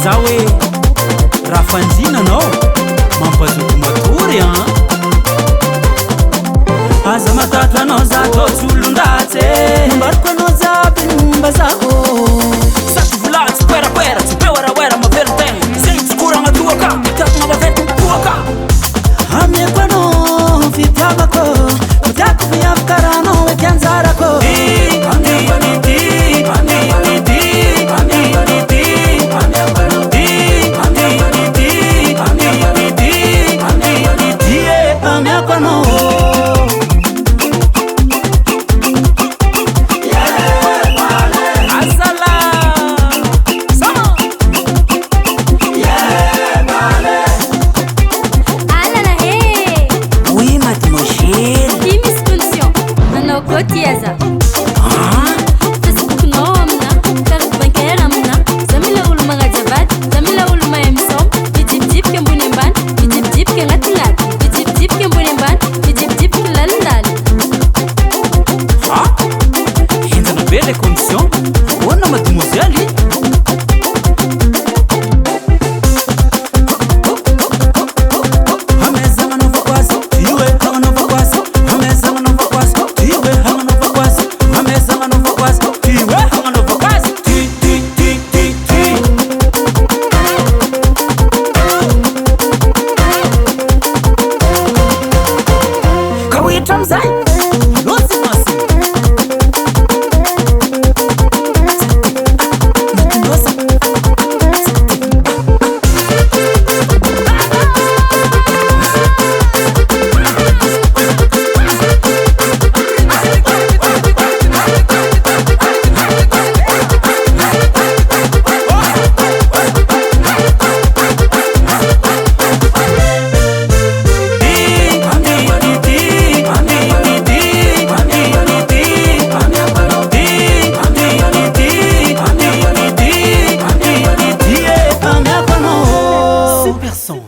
za hoe raha fanjinanao mampazoto matory a aza matatranao za totsylondatsy mbariko anao zaby momba zaho sady volatsy koerakoera tsy beoeraoera mavelo tegna zegny tsy koragna toaka tatagna mavetiko toaka ameko anao fitiavako fitiako fiavakaranao eky anjarako Tiaza Facebook-nao amina carte bancaire amina zamila olo magnajavady zamila olo mahay misaoma mijibijibika ambony ambany mijibijibika agnatignaty mijibijibika ambony ambany mijibijibika lalindaly enjana be les conditions ahoana mademoiselle Tramzai, losi masi. Super son.